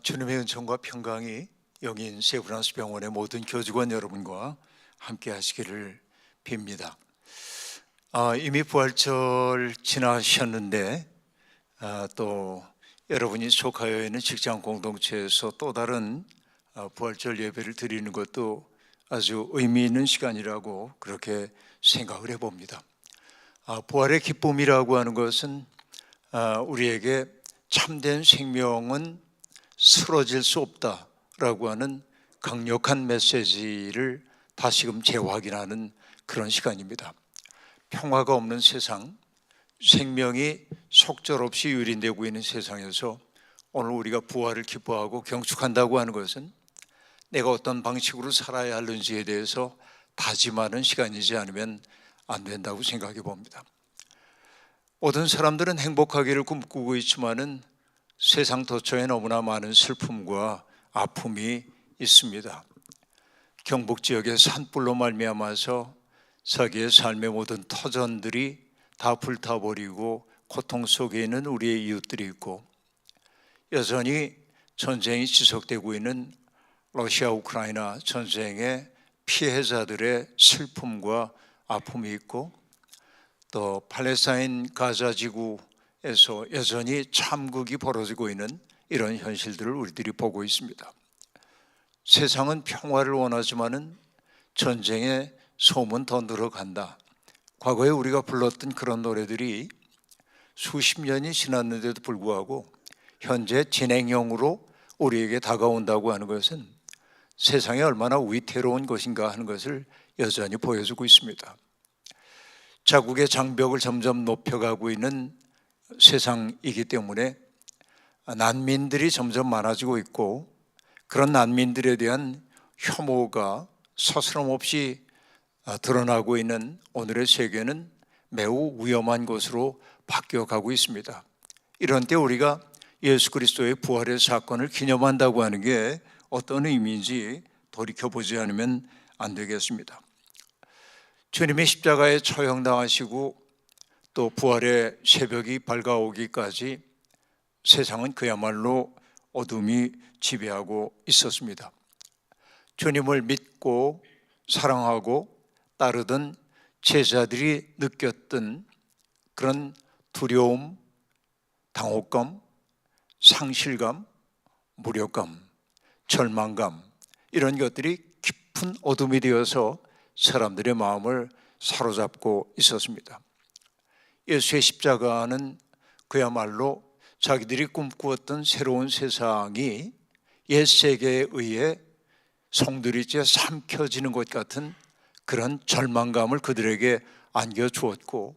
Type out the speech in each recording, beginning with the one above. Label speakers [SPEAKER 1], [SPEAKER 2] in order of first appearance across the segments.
[SPEAKER 1] 주님의 은총과 평강이 영인 세브란스 병원의 모든 교직원 여러분과 함께 하시기를 빕니다. 이미 부활절 지나셨는데 또 여러분이 속하여 있는 직장 공동체에서 또 다른 부활절 예배를 드리는 것도 아주 의미 있는 시간이라고 그렇게 생각을 해봅니다. 부활의 기쁨이라고 하는 것은 우리에게 참된 생명은 쓰러질 수 없다라고 하는 강력한 메시지를 다시금 재확인하는 그런 시간입니다. 평화가 없는 세상, 생명이 속절없이 유린되고 있는 세상에서 오늘 우리가 부활을 기뻐하고 경축한다고 하는 것은 내가 어떤 방식으로 살아야 하는지에 대해서 다짐하는 시간이지 않으면 안 된다고 생각해 봅니다. 모든 사람들은 행복하기를 꿈꾸고 있지만은 세상 도처에 너무나 많은 슬픔과 아픔이 있습니다. 경북 지역의 산불로 말미암아서 자기의 삶의 모든 터전들이 다 불타버리고 고통 속에 있는 우리의 이웃들이 있고, 여전히 전쟁이 지속되고 있는 러시아 우크라이나 전쟁의 피해자들의 슬픔과 아픔이 있고, 또 팔레스타인 가자 지구에서 여전히 참극이 벌어지고 있는 이런 현실들을 우리들이 보고 있습니다. 세상은 평화를 원하지만은 전쟁의 소문 더 늘어간다. 과거에 우리가 불렀던 그런 노래들이 수십 년이 지났는데도 불구하고 현재 진행형으로 우리에게 다가온다고 하는 것은 세상이 얼마나 위태로운 것인가 하는 것을 여전히 보여주고 있습니다. 자국의 장벽을 점점 높여가고 있는 세상이기 때문에 난민들이 점점 많아지고 있고, 그런 난민들에 대한 혐오가 서스럼없이 드러나고 있는 오늘의 세계는 매우 위험한 곳으로 바뀌어가고 있습니다. 이런 때 우리가 예수 그리스도의 부활의 사건을 기념한다고 하는 게 어떤 의미인지 돌이켜보지 않으면 안 되겠습니다. 주님이 십자가에 처형당하시고 또 부활의 새벽이 밝아오기까지 세상은 그야말로 어둠이 지배하고 있었습니다. 주님을 믿고 사랑하고 따르던 제자들이 느꼈던 그런 두려움, 당혹감, 상실감, 무력감, 절망감, 이런 것들이 깊은 어둠이 되어서 사람들의 마음을 사로잡고 있었습니다. 예수의 십자가는 그야말로 자기들이 꿈꾸었던 새로운 세상이 옛 세계에 의해 송두리째 삼켜지는 것 같은 그런 절망감을 그들에게 안겨주었고,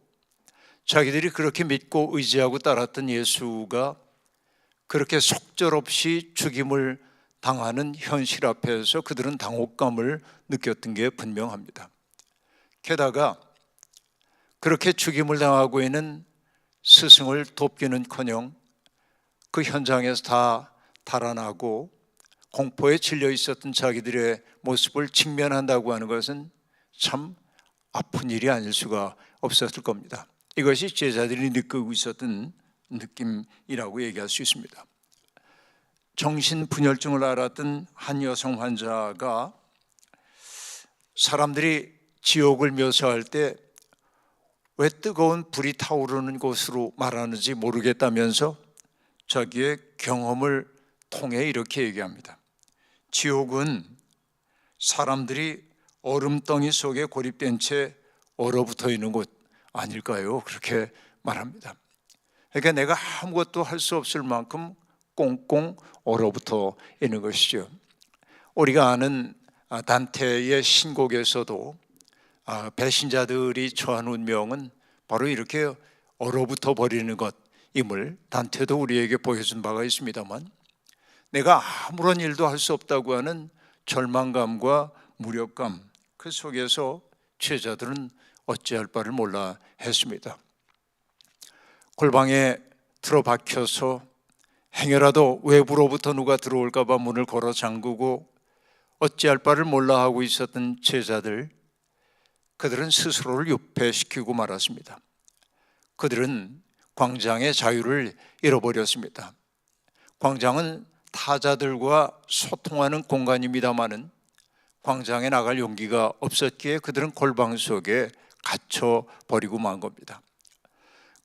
[SPEAKER 1] 자기들이 그렇게 믿고 의지하고 따랐던 예수가 그렇게 속절없이 죽임을 당하는 현실 앞에서 그들은 당혹감을 느꼈던 게 분명합니다. 게다가 그렇게 죽임을 당하고 있는 스승을 돕기는커녕 그 현장에서 다 달아나고 공포에 질려 있었던 자기들의 모습을 직면한다고 하는 것은 참 아픈 일이 아닐 수가 없었을 겁니다. 이것이 제자들이 느끼고 있었던 느낌이라고 얘기할 수 있습니다. 정신분열증을 앓았던 한 여성 환자가 사람들이 지옥을 묘사할 때 왜 뜨거운 불이 타오르는 곳으로 말하는지 모르겠다면서 자기의 경험을 통해 이렇게 얘기합니다. 지옥은 사람들이 얼음덩이 속에 고립된 채 얼어붙어 있는 곳 아닐까요? 그렇게 말합니다. 그러니까 내가 아무것도 할 수 없을 만큼 꽁꽁 얼어붙어 있는 것이죠. 우리가 아는 단테의 신곡에서도 배신자들이 처한 운명은 바로 이렇게 얼어붙어 버리는 것임을 단테도 우리에게 보여준 바가 있습니다만, 내가 아무런 일도 할 수 없다고 하는 절망감과 무력감, 그 속에서 제자들은 어찌할 바를 몰라 했습니다. 골방에 들어박혀서 행여라도 외부로부터 누가 들어올까 봐 문을 걸어 잠그고 어찌할 바를 몰라 하고 있었던 제자들, 그들은 스스로를 유폐시키고 말았습니다. 그들은 광장의 자유를 잃어버렸습니다. 광장은 타자들과 소통하는 공간입니다마는 광장에 나갈 용기가 없었기에 그들은 골방 속에 갇혀 버리고 만 겁니다.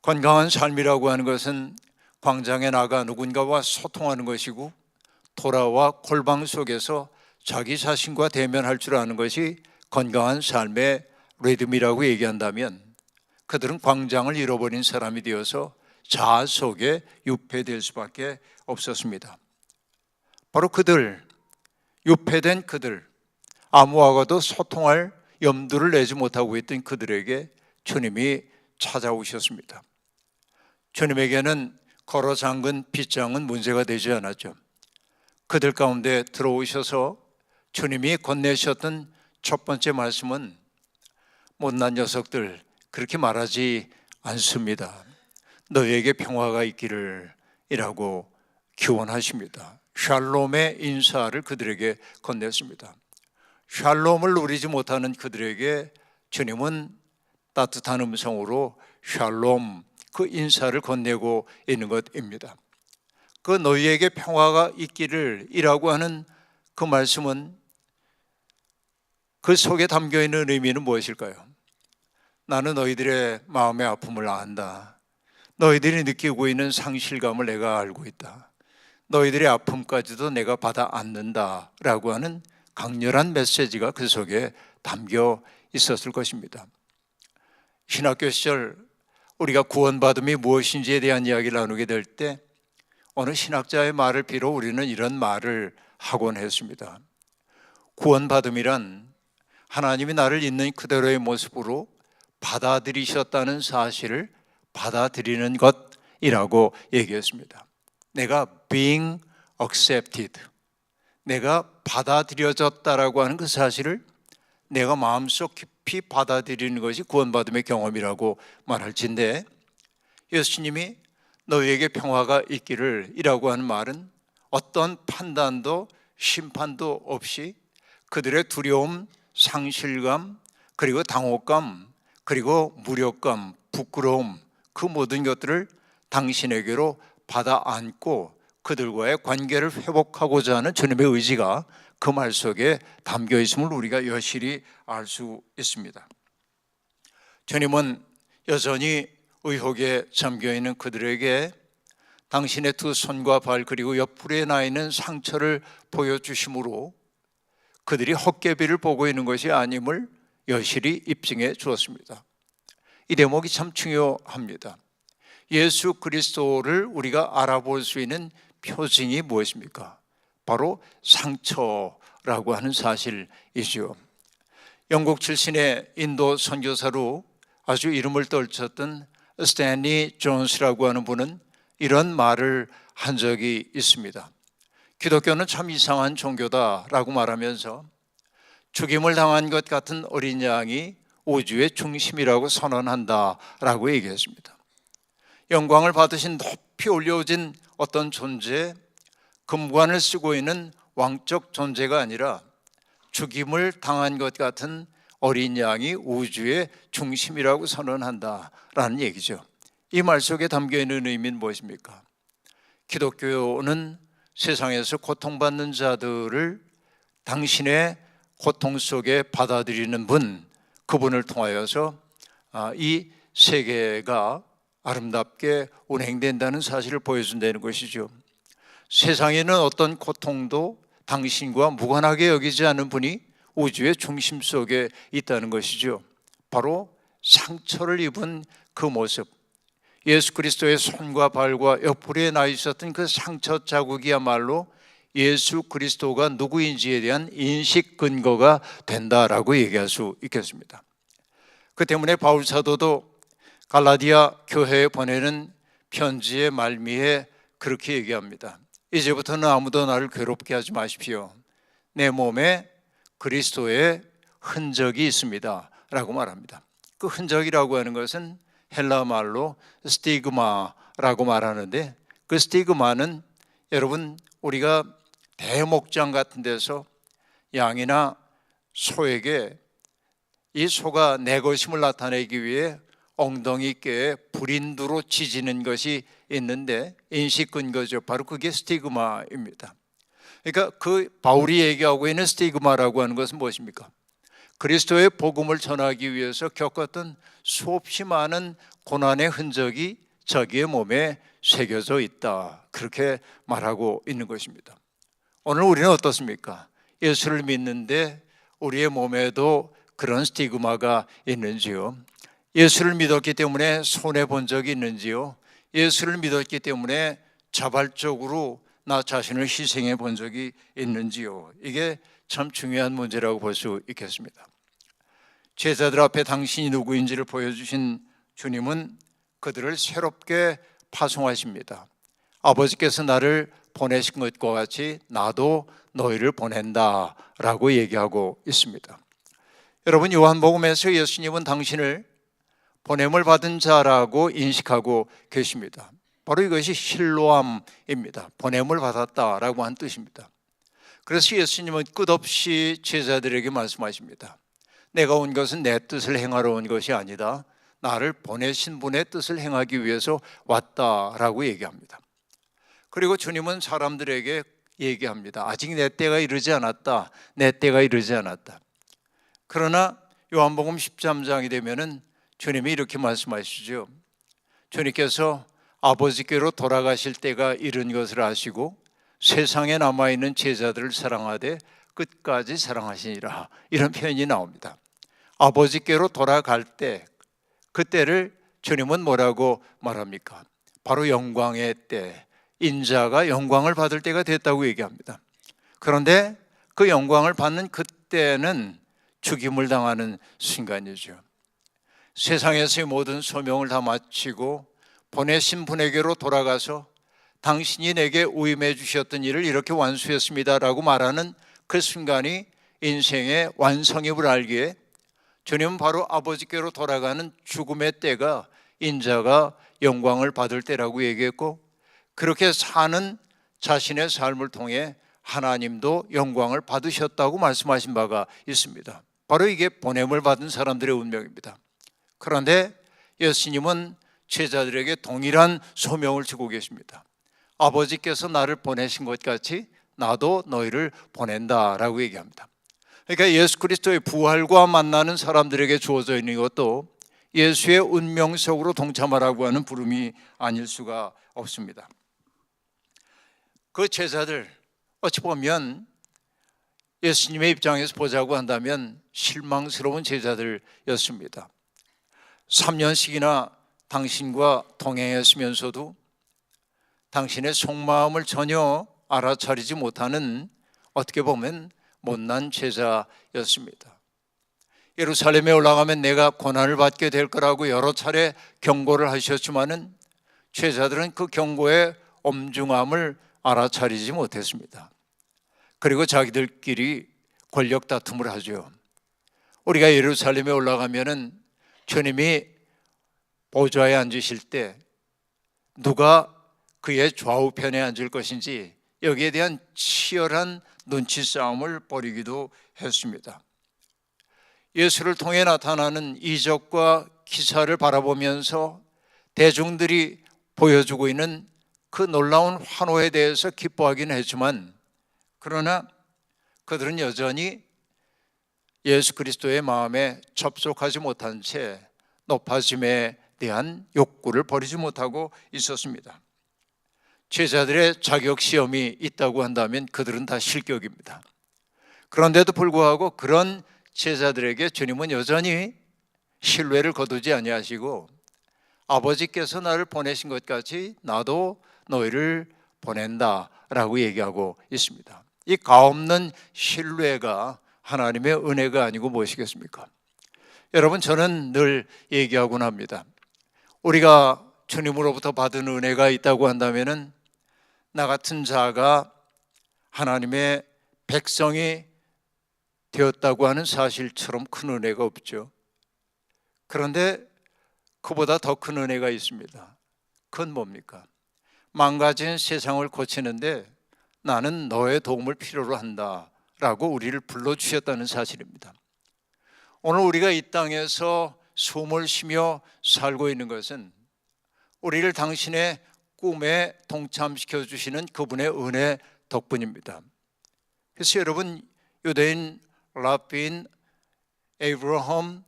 [SPEAKER 1] 건강한 삶이라고 하는 것은 광장에 나가 누군가와 소통하는 것이고 돌아와 골방 속에서 자기 자신과 대면할 줄 아는 것이 건강한 삶의 리듬이라고 얘기한다면 그들은 광장을 잃어버린 사람이 되어서 자아 속에 유폐될 수밖에 없었습니다. 바로 그들, 유폐된 그들, 아무와도 소통할 염두를 내지 못하고 있던 그들에게 주님이 찾아오셨습니다. 주님에게는 걸어 잠근 빗장은 문제가 되지 않았죠. 그들 가운데 들어오셔서 주님이 건네셨던 첫 번째 말씀은 못난 녀석들 그렇게 말하지 않습니다. 너희에게 평화가 있기를 이라고 기원하십니다. 샬롬의 인사를 그들에게 건넸습니다. 샬롬을 누리지 못하는 그들에게 주님은 따뜻한 음성으로 샬롬 그 인사를 건네고 있는 것입니다. 그 너희에게 평화가 있기를 이라고 하는 그 말씀은 그 속에 담겨 있는 의미는 무엇일까요? 나는 너희들의 마음의 아픔을 안다. 너희들이 느끼고 있는 상실감을 내가 알고 있다. 너희들의 아픔까지도 내가 받아 안는다 라고 하는 강렬한 메시지가 그 속에 담겨 있었을 것입니다. 신학교 시절 우리가 구원받음이 무엇인지에 대한 이야기를 나누게 될 때 어느 신학자의 말을 빌어 우리는 이런 말을 하곤 했습니다. 구원받음이란 하나님이 나를 있는 그대로의 모습으로 받아들이셨다는 사실을 받아들이는 것이라고 얘기했습니다. 내가 being accepted, 내가 받아들여졌다라고 하는 그 사실을 내가 마음속 깊이 받아들이는 것이 구원받음의 경험이라고 말할진데, 예수님이 너희에게 평화가 있기를 이라고 하는 말은 어떤 판단도 심판도 없이 그들의 두려움, 상실감, 그리고 당혹감, 그리고 무력감, 부끄러움, 그 모든 것들을 당신에게로 받아 안고 그들과의 관계를 회복하고자 하는 주님의 의지가 그 말 속에 담겨 있음을 우리가 여실히 알 수 있습니다. 주님은 여전히 의혹에 잠겨 있는 그들에게 당신의 두 손과 발 그리고 옆구리에 나 있는 상처를 보여주심으로 그들이 헛개비를 보고 있는 것이 아님을 여실히 입증해 주었습니다. 이 대목이 참 중요합니다. 예수 그리스도를 우리가 알아볼 수 있는 표징이 무엇입니까? 바로 상처라고 하는 사실이죠. 영국 출신의 인도 선교사로 아주 이름을 떨쳤던 스탠리 존스라고 하는 분은 이런 말을 한 적이 있습니다. 기독교는 참 이상한 종교다라고 말하면서 죽임을 당한 것 같은 어린 양이 우주의 중심이라고 선언한다라고 얘기했습니다. 영광을 받으신 높이 올려오진 어떤 존재, 금관을 쓰고 있는 왕적 존재가 아니라 죽임을 당한 것 같은 어린 양이 우주의 중심이라고 선언한다라는 얘기죠. 이 말 속에 담겨 있는 의미는 무엇입니까? 기독교는 세상에서 고통받는 자들을 당신의 고통 속에 받아들이는 분, 그분을 통하여서 이 세계가 아름답게 운행된다는 사실을 보여준다는 것이죠. 세상에는 어떤 고통도 당신과 무관하게 여기지 않는 분이 우주의 중심 속에 있다는 것이죠. 바로 상처를 입은 그 모습, 예수 그리스도의 손과 발과 옆구리에 나 있었던 그 상처 자국이야말로 예수 그리스도가 누구인지에 대한 인식 근거가 된다라고 얘기할 수 있겠습니다. 그 때문에 바울 사도도 갈라디아 교회에 보내는 편지의 말미에 그렇게 얘기합니다. 이제부터는 아무도 나를 괴롭게 하지 마십시오. 내 몸에 그리스도의 흔적이 있습니다 라고 말합니다. 그 흔적이라고 하는 것은 헬라 말로 스티그마라고 말하는데, 그 스티그마는 여러분 우리가 대목장 같은 데서 양이나 소에게 이 소가 내 것임을 나타내기 위해 엉덩이께에 불인두로 지지는 것이 있는데 인식 근거죠. 바로 그게 스티그마입니다. 그러니까 그 바울이 얘기하고 있는 스티그마라고 하는 것은 무엇입니까? 그리스도의 복음을 전하기 위해서 겪었던 수없이 많은 고난의 흔적이 자기의 몸에 새겨져 있다, 그렇게 말하고 있는 것입니다. 오늘 우리는 어떻습니까? 예수를 믿는데 우리의 몸에도 그런 스티그마가 있는지요? 예수를 믿었기 때문에 손해본 적이 있는지요? 예수를 믿었기 때문에 자발적으로 나 자신을 희생해 본 적이 있는지요? 이게 참 중요한 문제라고 볼 수 있겠습니다. 제자들 앞에 당신이 누구인지를 보여주신 주님은 그들을 새롭게 파송하십니다. 아버지께서 나를 보내신 것과 같이 나도 너희를 보낸다 라고 얘기하고 있습니다. 여러분, 요한복음에서 예수님은 당신을 보냄을 받은 자라고 인식하고 계십니다. 바로 이것이 실로암입니다. 보냄을 받았다라고 한 뜻입니다. 그래서 예수님은 끝없이 제자들에게 말씀하십니다. 내가 온 것은 내 뜻을 행하러 온 것이 아니다, 나를 보내신 분의 뜻을 행하기 위해서 왔다라고 얘기합니다. 그리고 주님은 사람들에게 얘기합니다. 아직 내 때가 이르지 않았다, 내 때가 이르지 않았다. 그러나 요한복음 13장이 되면은 주님이 이렇게 말씀하시죠. 주님께서 아버지께로 돌아가실 때가 이른 것을 아시고 세상에 남아있는 제자들을 사랑하되 끝까지 사랑하시니라, 이런 표현이 나옵니다. 아버지께로 돌아갈 때, 그때를 주님은 뭐라고 말합니까? 바로 영광의 때, 인자가 영광을 받을 때가 됐다고 얘기합니다. 그런데 그 영광을 받는 그때는 죽임을 당하는 순간이죠. 세상에서의 모든 소명을 다 마치고 보내신 분에게로 돌아가서 당신이 내게 위임해 주셨던 일을 이렇게 완수했습니다라고 말하는 그 순간이 인생의 완성임을 알기에 주님은 바로 아버지께로 돌아가는 죽음의 때가 인자가 영광을 받을 때라고 얘기했고, 그렇게 사는 자신의 삶을 통해 하나님도 영광을 받으셨다고 말씀하신 바가 있습니다. 바로 이게 보냄을 받은 사람들의 운명입니다. 그런데 예수님은 제자들에게 동일한 소명을 주고 계십니다. 아버지께서 나를 보내신 것 같이 나도 너희를 보낸다라고 얘기합니다. 그러니까 예수 그리스도의 부활과 만나는 사람들에게 주어져 있는 것도 예수의 운명 속으로 동참하라고 하는 부름이 아닐 수가 없습니다. 그 제자들, 어찌 보면 예수님의 입장에서 보자고 한다면 실망스러운 제자들이었습니다. 3년씩이나 당신과 동행했으면서도 당신의 속마음을 전혀 알아차리지 못하는, 어떻게 보면 못난 제자였습니다. 예루살렘에 올라가면 내가 고난을 받게 될 거라고 여러 차례 경고를 하셨지만은 제자들은 그 경고의 엄중함을 알아차리지 못했습니다. 그리고 자기들끼리 권력 다툼을 하죠. 우리가 예루살렘에 올라가면은 주님이 보좌에 앉으실 때 누가 그의 좌우편에 앉을 것인지 여기에 대한 치열한 눈치 싸움을 벌이기도 했습니다. 예수를 통해 나타나는 이적과 기사를 바라보면서 대중들이 보여주고 있는 그 놀라운 환호에 대해서 기뻐하기는 했지만, 그러나 그들은 여전히 예수 그리스도의 마음에 접속하지 못한 채 높아짐에 대한 욕구를 버리지 못하고 있었습니다. 제자들의 자격시험이 있다고 한다면 그들은 다 실격입니다. 그런데도 불구하고 그런 제자들에게 주님은 여전히 신뢰를 거두지 아니하시고 아버지께서 나를 보내신 것 같이 나도 너희를 보낸다라고 얘기하고 있습니다. 이 가없는 신뢰가 하나님의 은혜가 아니고 무엇이겠습니까? 여러분, 저는 늘 얘기하곤 합니다. 우리가 주님으로부터 받은 은혜가 있다고 한다면은 나 같은 자가 하나님의 백성이 되었다고 하는 사실처럼 큰 은혜가 없죠. 그런데 그보다 더 큰 은혜가 있습니다. 그건 뭡니까? 망가진 세상을 고치는데 나는 너의 도움을 필요로 한다라고 우리를 불러주셨다는 사실입니다. 오늘 우리가 이 땅에서 숨을 쉬며 살고 있는 것은 우리를 당신의 꿈에 동참시켜 주시는 그분의 은혜 덕분입니다. 그래서 여러분, 유대인 라빈 에이브러함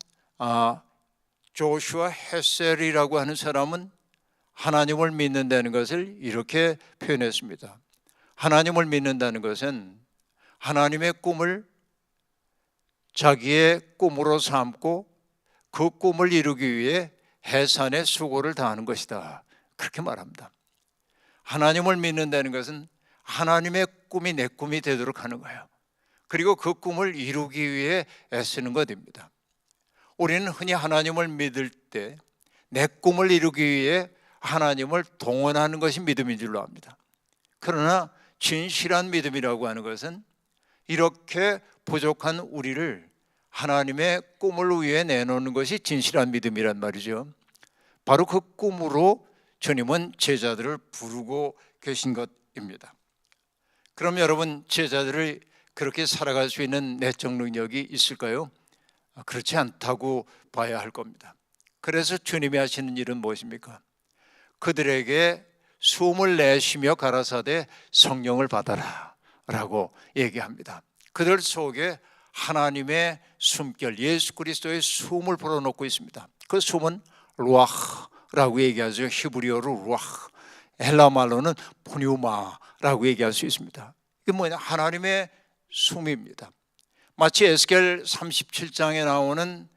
[SPEAKER 1] 조슈아 헤셀이라고 하는 사람은 하나님을 믿는다는 것을 이렇게 표현했습니다. 하나님을 믿는다는 것은 하나님의 꿈을 자기의 꿈으로 삼고 그 꿈을 이루기 위해 해산의 수고를 다하는 것이다, 그렇게 말합니다. 하나님을 믿는다는 것은 하나님의 꿈이 내 꿈이 되도록 하는 거예요. 그리고 그 꿈을 이루기 위해 애쓰는 것입니다. 우리는 흔히 하나님을 믿을 때 내 꿈을 이루기 위해 하나님을 동원하는 것이 믿음인 줄로 압니다. 그러나 진실한 믿음이라고 하는 것은 이렇게 부족한 우리를 하나님의 꿈을 위해 내놓는 것이 진실한 믿음이란 말이죠. 바로 그 꿈으로 주님은 제자들을 부르고 계신 것입니다. 그럼 여러분, 제자들을 그렇게 살아갈 수 있는 내적 능력이 있을까요? 그렇지 않다고 봐야 할 겁니다. 그래서 주님이 하시는 일은 무엇입니까? 그들에게 숨을 내쉬며 가라사대 성령을 받아라 라고 얘기합니다. 그들 속에 하나님의 숨결, 예수 그리스도의 숨을 불어넣고 있습니다. 그 숨은 루아흐라고 얘기하죠. 히브리어로 루아흐, 헬라 말로는 푸뉴마라고 얘기할 수 있습니다. 이게 뭐냐? 하나님의 숨입니다. 마치 에스겔 37장에 나오는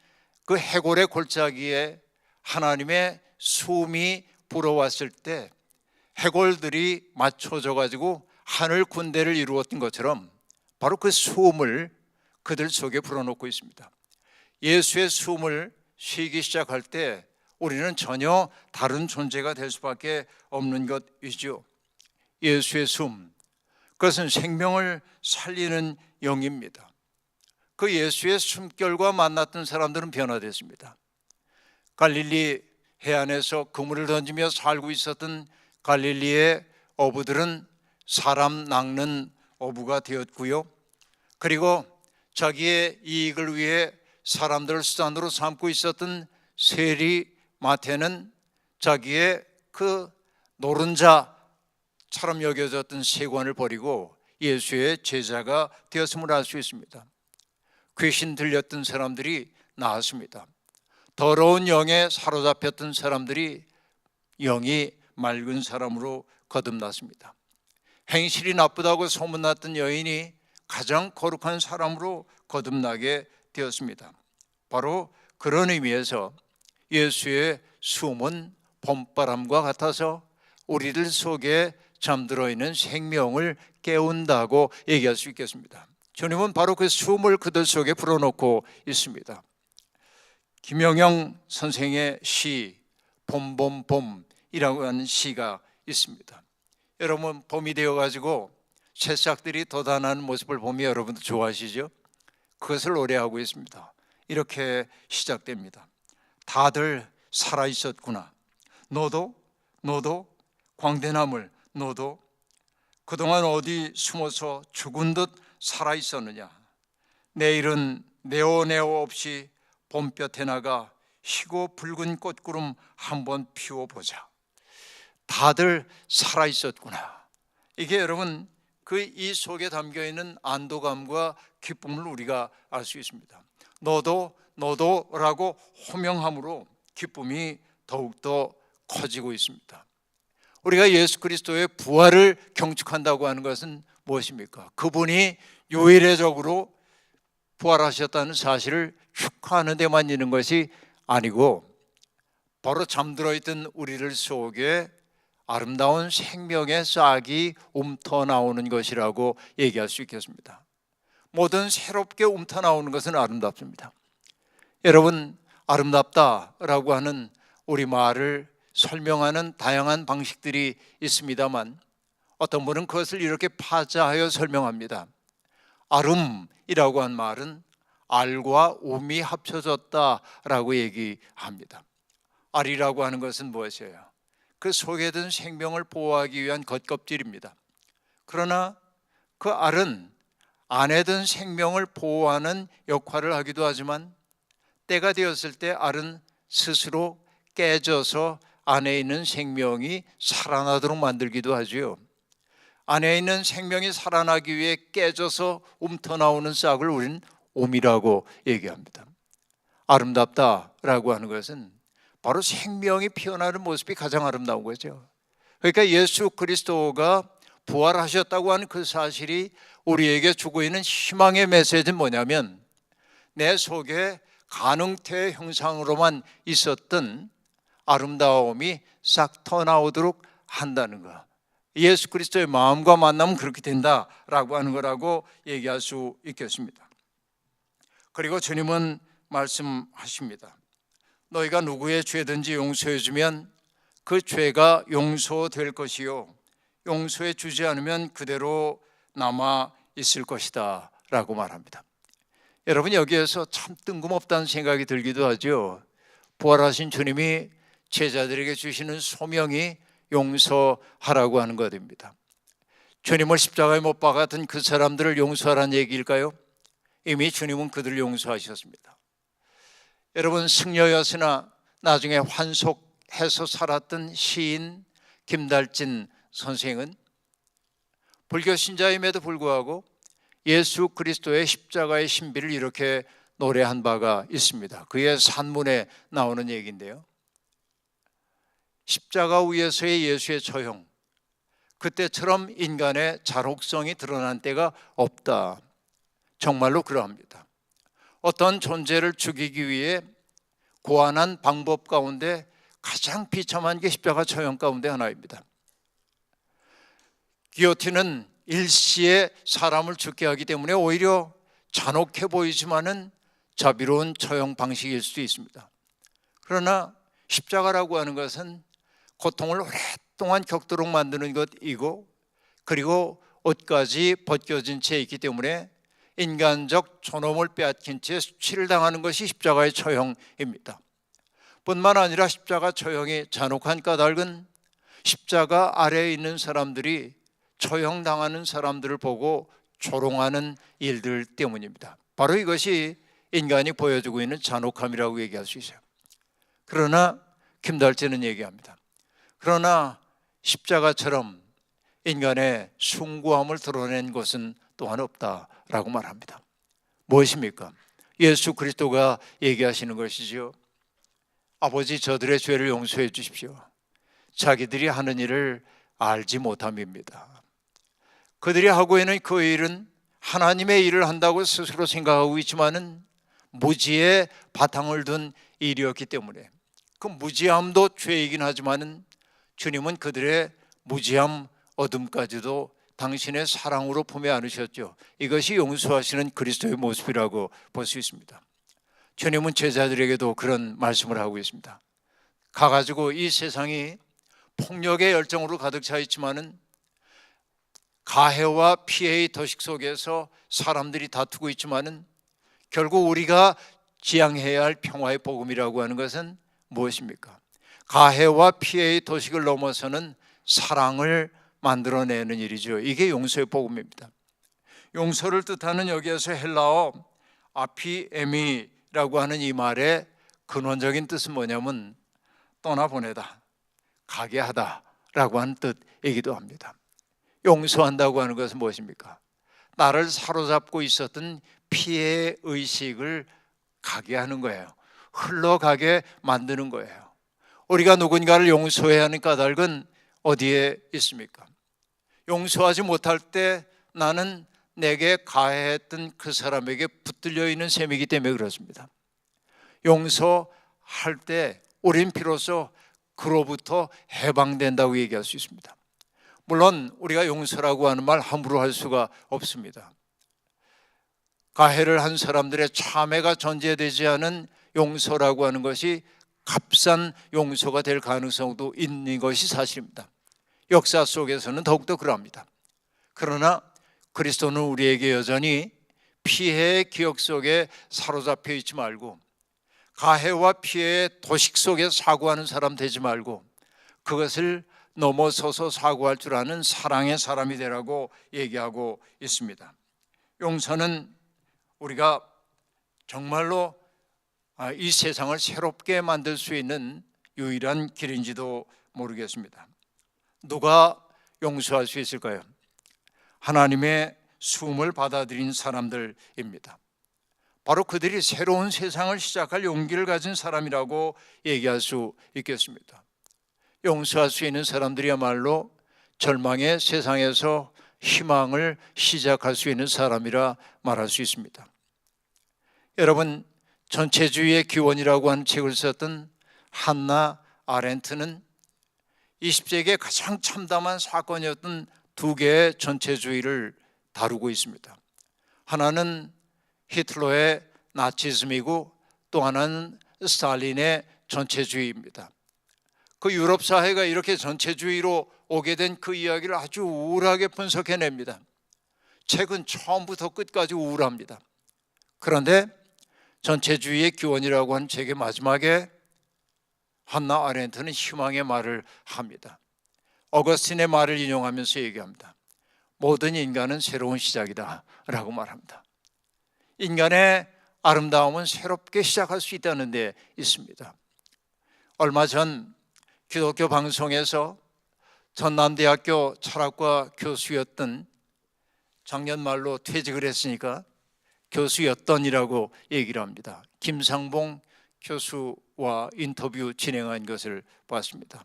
[SPEAKER 1] 그 해골의 골짜기에 하나님의 숨이 불어왔을 때 해골들이 맞춰져 가지고 하늘 군대를 이루었던 것처럼 바로 그 숨을 그들 속에 불어넣고 있습니다. 예수의 숨을 쉬기 시작할 때 우리는 전혀 다른 존재가 될 수밖에 없는 것이죠. 예수의 숨, 그것은 생명을 살리는 영입니다. 그 예수의 숨결과 만났던 사람들은 변화됐습니다. 갈릴리 해안에서 그물을 던지며 살고 있었던 갈릴리의 어부들은 사람 낚는 어부가 되었고요. 그리고 자기의 이익을 위해 사람들을 수단으로 삼고 있었던 세리 마태는 자기의 그 노른자처럼 여겨졌던 세관을 버리고 예수의 제자가 되었음을 알 수 있습니다. 귀신 들렸던 사람들이 나았습니다. 더러운 영에 사로잡혔던 사람들이 영이 맑은 사람으로 거듭났습니다. 행실이 나쁘다고 소문났던 여인이 가장 거룩한 사람으로 거듭나게 되었습니다. 바로 그런 의미에서 예수의 숨은 봄바람과 같아서 우리들 속에 잠들어 있는 생명을 깨운다고 얘기할 수 있겠습니다. 주님은 바로 그 숨을 그들 속에 불어넣고 있습니다. 김영영 선생의 시 봄봄봄이라고 하는 시가 있습니다. 여러분, 봄이 되어가지고 새싹들이 돋아나는 모습을 보면 여러분도 좋아하시죠? 그것을 노래하고 있습니다. 이렇게 시작됩니다. 다들 살아있었구나. 너도 광대나물, 너도 그동안 어디 숨어서 죽은 듯 살아있었느냐. 내일은 네오네오 없이 봄볕에 나가 희고 붉은 꽃구름 한번 피워보자. 다들 살아있었구나. 이게 여러분, 그 이 속에 담겨있는 안도감과 기쁨을 우리가 알 수 있습니다. 너도라고 호명함으로 기쁨이 더욱더 커지고 있습니다. 우리가 예수 그리스도의 부활을 경축한다고 하는 것은 무엇입니까? 그분이 유일적으로 부활하셨다는 사실을 축하하는 데만 있는 것이 아니고 바로 잠들어 있던 우리들 속에 아름다운 생명의 싹이 움터 나오는 것이라고 얘기할 수 있겠습니다. 뭐든 새롭게 움터 나오는 것은 아름답습니다. 여러분, 아름답다라고 하는 우리말을 설명하는 다양한 방식들이 있습니다만 어떤 분은 그것을 이렇게 파자하여 설명합니다. 아름이라고 한 말은 알과 음이 합쳐졌다라고 얘기합니다. 알이라고 하는 것은 무엇이에요? 그 속에 든 생명을 보호하기 위한 겉껍질입니다. 그러나 그 알은 안에 든 생명을 보호하는 역할을 하기도 하지만 때가 되었을 때 알은 스스로 깨져서 안에 있는 생명이 살아나도록 만들기도 하지요. 안에 있는 생명이 살아나기 위해 깨져서 움터나오는 싹을 우리는 오미라고 얘기합니다. 아름답다라고 하는 것은 바로 생명이 피어나는 모습이 가장 아름다운 거죠. 그러니까 예수 그리스도가 부활하셨다고 하는 그 사실이 우리에게 주고 있는 희망의 메시지는 뭐냐면, 내 속에 가능태 형상으로만 있었던 아름다움이 싹 터나오도록 한다는 거. 예수 그리스도의 마음과 만나면 그렇게 된다라고 하는 거라고 얘기할 수 있겠습니다. 그리고 주님은 말씀하십니다. 너희가 누구의 죄든지 용서해 주면 그 죄가 용서될 것이요, 용서해 주지 않으면 그대로 남아 있을 것이다 라고 말합니다. 여러분, 여기에서 참 뜬금없다는 생각이 들기도 하죠. 부활하신 주님이 제자들에게 주시는 소명이 용서하라고 하는 것입니다. 주님을 십자가에 못 박았던 그 사람들을 용서하라는 얘기일까요? 이미 주님은 그들을 용서하셨습니다. 여러분, 승려였으나 나중에 환속해서 살았던 시인 김달진 선생은 불교 신자임에도 불구하고 예수 그리스도의 십자가의 신비를 이렇게 노래한 바가 있습니다. 그의 산문에 나오는 얘기인데요. 십자가 위에서의 예수의 처형, 그때처럼 인간의 잔혹성이 드러난 때가 없다. 정말로 그러합니다. 어떤 존재를 죽이기 위해 고안한 방법 가운데 가장 비참한 게 십자가 처형 가운데 하나입니다. 기요틴은 일시에 사람을 죽게 하기 때문에 오히려 잔혹해 보이지만은 자비로운 처형 방식일 수도 있습니다. 그러나 십자가라고 하는 것은 고통을 오랫동안 겪도록 만드는 것이고, 그리고 옷까지 벗겨진 채 있기 때문에 인간적 존엄을 빼앗긴 채 수치를 당하는 것이 십자가의 처형입니다. 뿐만 아니라 십자가 처형의 잔혹한 까닭은 십자가 아래에 있는 사람들이 처형당하는 사람들을 보고 조롱하는 일들 때문입니다. 바로 이것이 인간이 보여주고 있는 잔혹함이라고 얘기할 수 있어요. 그러나 김달재는 얘기합니다. 그러나 십자가처럼 인간의 숭고함을 드러낸 것은 또한 없다라고 말합니다. 무엇입니까? 예수 그리스도가 얘기하시는 것이지요. 아버지, 저들의 죄를 용서해 주십시오. 자기들이 하는 일을 알지 못함입니다. 그들이 하고 있는 그 일은 하나님의 일을 한다고 스스로 생각하고 있지만은 무지의 바탕을 둔 일이었기 때문에, 그 무지함도 죄이긴 하지만은 주님은 그들의 무지함 어둠까지도 당신의 사랑으로 품에 안으셨죠. 이것이 용서하시는 그리스도의 모습이라고 볼 수 있습니다. 주님은 제자들에게도 그런 말씀을 하고 있습니다. 가가지고 이 세상이 폭력의 열정으로 가득 차 있지만은 가해와 피해의 도식 속에서 사람들이 다투고 있지만은 결국 우리가 지향해야 할 평화의 복음이라고 하는 것은 무엇입니까? 가해와 피해의 도식을 넘어서는 사랑을 만들어내는 일이죠. 이게 용서의 복음입니다. 용서를 뜻하는 여기에서 헬라어 아피에미라고 하는 이 말의 근원적인 뜻은 뭐냐면 떠나보내다, 가게 하다라고 하는 뜻이기도 합니다. 용서한다고 하는 것은 무엇입니까? 나를 사로잡고 있었던 피해 의식을 가게 하는 거예요. 흘러가게 만드는 거예요. 우리가 누군가를 용서해야 하는 까닭은 어디에 있습니까? 용서하지 못할 때 나는 내게 가해했던 그 사람에게 붙들려 있는 셈이기 때문에 그렇습니다. 용서할 때 우린 비로소 그로부터 해방된다고 얘기할 수 있습니다. 물론 우리가 용서라고 하는 말 함부로 할 수가 없습니다. 가해를 한 사람들의 참회가 전제되지 않은 용서라고 하는 것이 값싼 용서가 될 가능성도 있는 것이 사실입니다. 역사 속에서는 더욱더 그러합니다. 그러나 그리스도는 우리에게 여전히 피해의 기억 속에 사로잡혀 있지 말고, 가해와 피해의 도식 속에 사고하는 사람 되지 말고, 그것을 넘어서서 사고할 줄 아는 사랑의 사람이 되라고 얘기하고 있습니다. 용서는 우리가 정말로 이 세상을 새롭게 만들 수 있는 유일한 길인지도 모르겠습니다. 누가 용서할 수 있을까요? 하나님의 수음을 받아들인 사람들입니다. 바로 그들이 새로운 세상을 시작할 용기를 가진 사람이라고 얘기할 수 있겠습니다. 용서할 수 있는 사람들이야말로 절망의 세상에서 희망을 시작할 수 있는 사람이라 말할 수 있습니다. 여러분, 전체주의의 기원이라고 하는 책을 썼던 한나 아렌트는 20세기의 가장 참담한 사건이었던 두 개의 전체주의를 다루고 있습니다. 하나는 히틀러의 나치즘이고 또 하나는 스탈린의 전체주의입니다. 그 유럽 사회가 이렇게 전체주의로 오게 된 그 이야기를 아주 우울하게 분석해냅니다. 책은 처음부터 끝까지 우울합니다. 그런데 전체주의의 기원이라고 하는 책의 마지막에 한나 아렌트는 희망의 말을 합니다. 어거스틴의 말을 인용하면서 얘기합니다. 모든 인간은 새로운 시작이다 라고 말합니다. 인간의 아름다움은 새롭게 시작할 수 있다는 데 있습니다. 얼마 전 기독교 방송에서 전남대학교 철학과 교수였던, 작년 말로 퇴직을 했으니까 교수였던이라고 얘기를 합니다. 김상봉 교수와 인터뷰 진행한 것을 봤습니다.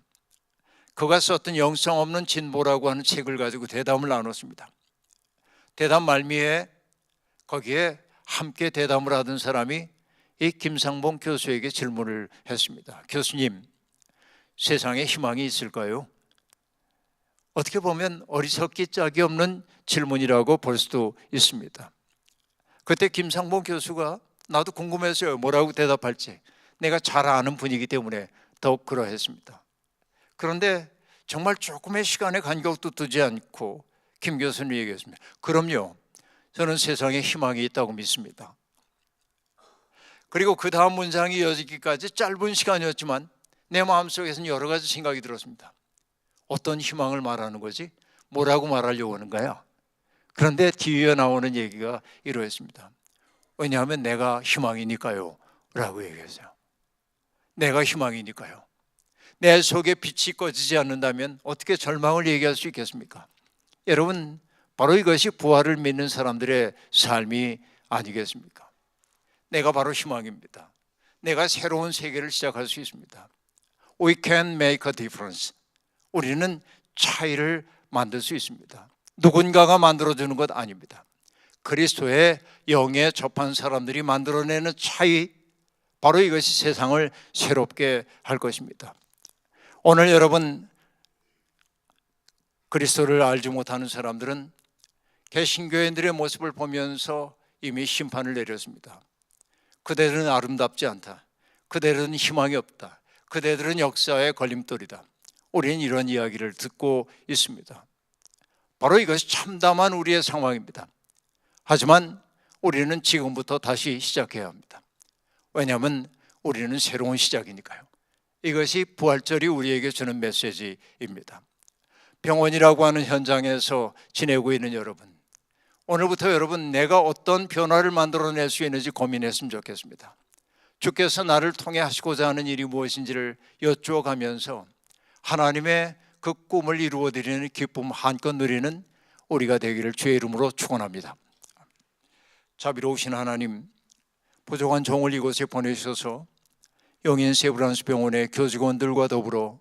[SPEAKER 1] 그가 썼던 영성 없는 진보라고 하는 책을 가지고 대담을 나눴습니다. 대담 말미에 거기에 함께 대담을 하던 사람이 이 김상봉 교수에게 질문을 했습니다. 교수님, 세상에 희망이 있을까요? 어떻게 보면 어리석기 짝이 없는 질문이라고 볼 수도 있습니다. 그때 김상봉 교수가 나도 궁금했어요. 뭐라고 대답할지. 내가 잘 아는 분이기 때문에 더욱 그러했습니다. 그런데 정말 조금의 시간의 간격도 두지 않고 김 교수님이 얘기했습니다. 그럼요, 저는 세상에 희망이 있다고 믿습니다. 그리고 그 다음 문장이 이어지기까지 짧은 시간이었지만 내 마음속에서는 여러 가지 생각이 들었습니다. 어떤 희망을 말하는 거지? 뭐라고 말하려고 하는 거야? 그런데 뒤에 나오는 얘기가 이러했습니다. 왜냐하면 내가 희망이니까요 라고 얘기했어요. 내가 희망이니까요. 내 속에 빛이 꺼지지 않는다면 어떻게 절망을 얘기할 수 있겠습니까? 여러분, 바로 이것이 부활을 믿는 사람들의 삶이 아니겠습니까? 내가 바로 희망입니다. 내가 새로운 세계를 시작할 수 있습니다. We can make a difference. 우리는 차이를 만들 수 있습니다. 누군가가 만들어주는 것 아닙니다. 그리스도의 영에 접한 사람들이 만들어내는 차이, 바로 이것이 세상을 새롭게 할 것입니다. 오늘 여러분, 그리스도를 알지 못하는 사람들은 개신교인들의 모습을 보면서 이미 심판을 내렸습니다. 그대들은 아름답지 않다. 그대들은 희망이 없다. 그대들은 역사의 걸림돌이다. 우리는 이런 이야기를 듣고 있습니다. 바로 이것이 참담한 우리의 상황입니다. 하지만 우리는 지금부터 다시 시작해야 합니다. 왜냐하면 우리는 새로운 시작이니까요. 이것이 부활절이 우리에게 주는 메시지입니다. 병원이라고 하는 현장에서 지내고 있는 여러분, 오늘부터 여러분, 내가 어떤 변화를 만들어낼 수 있는지 고민했으면 좋겠습니다. 주께서 나를 통해 하시고자 하는 일이 무엇인지를 여쭈어가면서 하나님의 그 꿈을 이루어드리는 기쁨 한껏 누리는 우리가 되기를 주의 이름으로 축원합니다. 자비로우신 하나님, 부족한 종을 이곳에 보내주셔서 용인 세브란스 병원의 교직원들과 더불어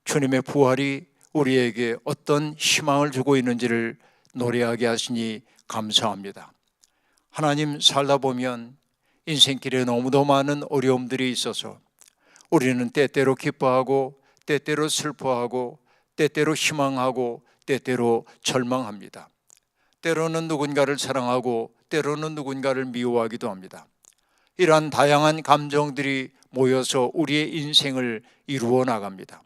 [SPEAKER 1] 주님의 부활이 우리에게 어떤 희망을 주고 있는지를 노래하게 하시니 감사합니다. 하나님, 살다 보면 인생길에 너무도 많은 어려움들이 있어서 우리는 때때로 기뻐하고 때때로 슬퍼하고 때때로 희망하고 때때로 절망합니다. 때로는 누군가를 사랑하고 때로는 누군가를 미워하기도 합니다. 이러한 다양한 감정들이 모여서 우리의 인생을 이루어 나갑니다.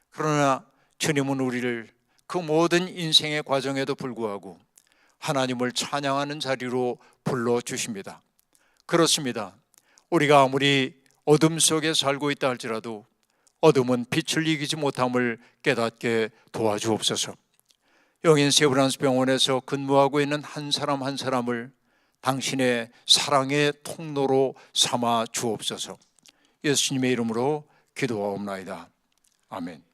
[SPEAKER 1] 그러나 주님은 우리를 그 모든 인생의 과정에도 불구하고 하나님을 찬양하는 자리로 불러주십니다. 그렇습니다. 우리가 아무리 어둠 속에 살고 있다 할지라도 어둠은 빛을 이기지 못함을 깨닫게 도와주옵소서. 용인 세브란스 병원에서 근무하고 있는 한 사람 한 사람을 당신의 사랑의 통로로 삼아 주옵소서. 예수님의 이름으로 기도하옵나이다. 아멘.